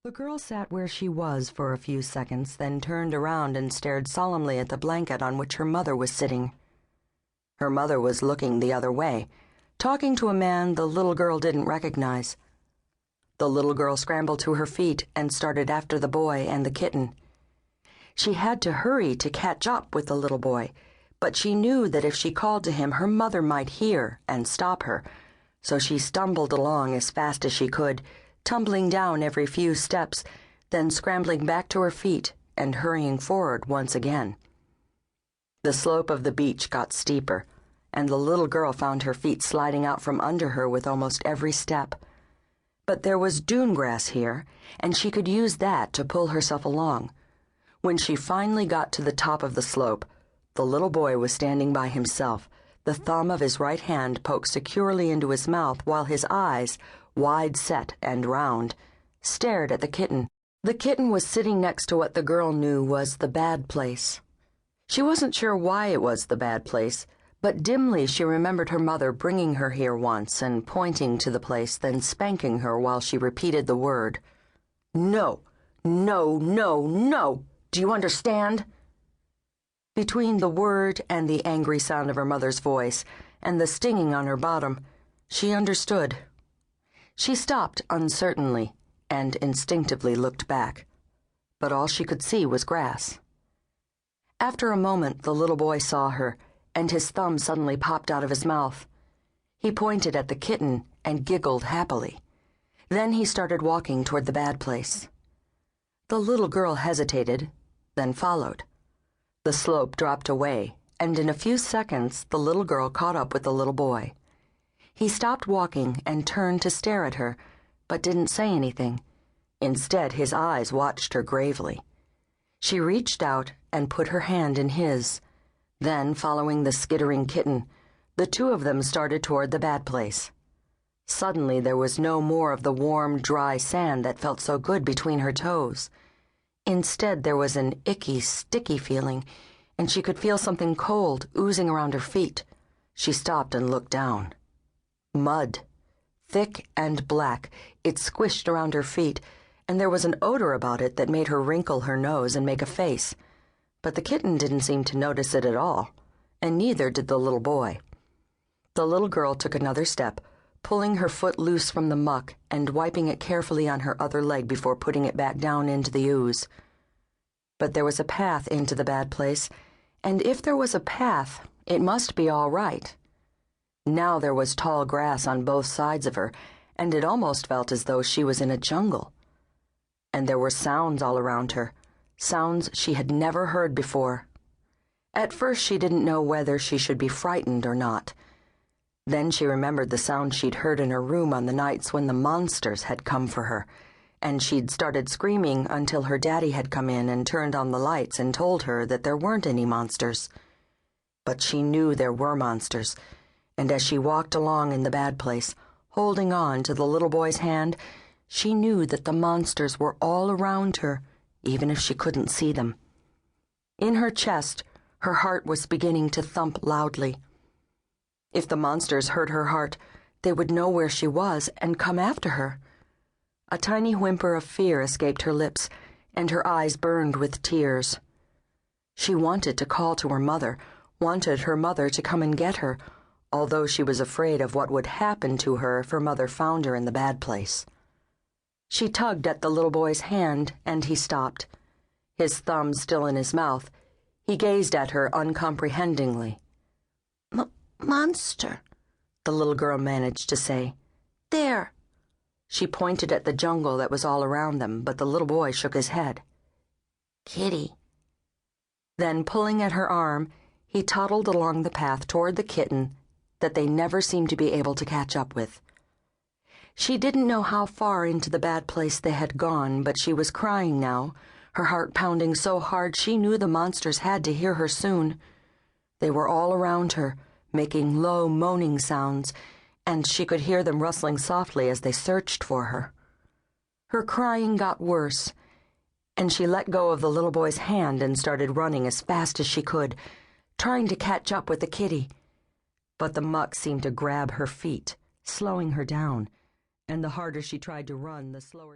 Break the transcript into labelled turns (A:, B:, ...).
A: The girl sat where she was for a few seconds, then turned around and stared solemnly at the blanket on which her mother was sitting. Her mother was looking the other way, talking to a man the little girl didn't recognize. The little girl scrambled to her feet and started after the boy and the kitten. She had to hurry to catch up with the little boy, but she knew that if she called to him, her mother might hear and stop her, so she stumbled along as fast as she could, tumbling down every few steps, then scrambling back to her feet and hurrying forward once again. The slope of the beach got steeper, and the little girl found her feet sliding out from under her with almost every step. But there was dune grass here, and she could use that to pull herself along. When she finally got to the top of the slope, the little boy was standing by himself, the thumb of his right hand poked securely into his mouth while his eyes, wide set and round, stared at the kitten. The kitten was sitting next to what the girl knew was the bad place. She wasn't sure why it was the bad place, but dimly she remembered her mother bringing her here once and pointing to the place, then spanking her while she repeated the word. No, no, no, no! Do you understand? Between the word and the angry sound of her mother's voice and the stinging on her bottom, she understood. She stopped uncertainly and instinctively looked back, but all she could see was grass. After a moment, the little boy saw her, and his thumb suddenly popped out of his mouth. He pointed at the kitten and giggled happily. Then he started walking toward the bad place. The little girl hesitated, then followed. The slope dropped away, and in a few seconds the little girl caught up with the little boy. He stopped walking and turned to stare at her, but didn't say anything. Instead, his eyes watched her gravely. She reached out and put her hand in his. Then, following the skittering kitten, the two of them started toward the bad place. Suddenly, there was no more of the warm, dry sand that felt so good between her toes. Instead, there was an icky, sticky feeling, and she could feel something cold oozing around her feet. She stopped and looked down. Mud. Thick and black, it squished around her feet, and there was an odor about it that made her wrinkle her nose and make a face. But the kitten didn't seem to notice it at all, and neither did the little boy. The little girl took another step, pulling her foot loose from the muck and wiping it carefully on her other leg before putting it back down into the ooze. But there was a path into the bad place, and if there was a path, it must be all right. Now there was tall grass on both sides of her, and it almost felt as though she was in a jungle. And there were sounds all around her, sounds she had never heard before. At first she didn't know whether she should be frightened or not. Then she remembered the sound she'd heard in her room on the nights when the monsters had come for her, and she'd started screaming until her daddy had come in and turned on the lights and told her that there weren't any monsters. But she knew there were monsters, and as she walked along in the bad place, holding on to the little boy's hand, she knew that the monsters were all around her, even if she couldn't see them. In her chest, her heart was beginning to thump loudly. If the monsters heard her heart, they would know where she was and come after her. A tiny whimper of fear escaped her lips, and her eyes burned with tears. She wanted to call to her mother, wanted her mother to come and get her, although she was afraid of what would happen to her if her mother found her in the bad place. She tugged at the little boy's hand, and he stopped. His thumb still in his mouth, he gazed at her uncomprehendingly.
B: Monster,
A: the little girl managed to say.
B: There.
A: She pointed at the jungle that was all around them, but the little boy shook his head.
B: Kitty.
A: Then, pulling at her arm, he toddled along the path toward the kitten that they never seemed to be able to catch up with. She didn't know how far into the bad place they had gone, but she was crying now, her heart pounding so hard she knew the monsters had to hear her soon. They were all around her, making low moaning sounds, and she could hear them rustling softly as they searched for her. Her crying got worse, and she let go of the little boy's hand and started running as fast as she could, trying to catch up with the kitty. But the muck seemed to grab her feet, slowing her down, and the harder she tried to run, the slower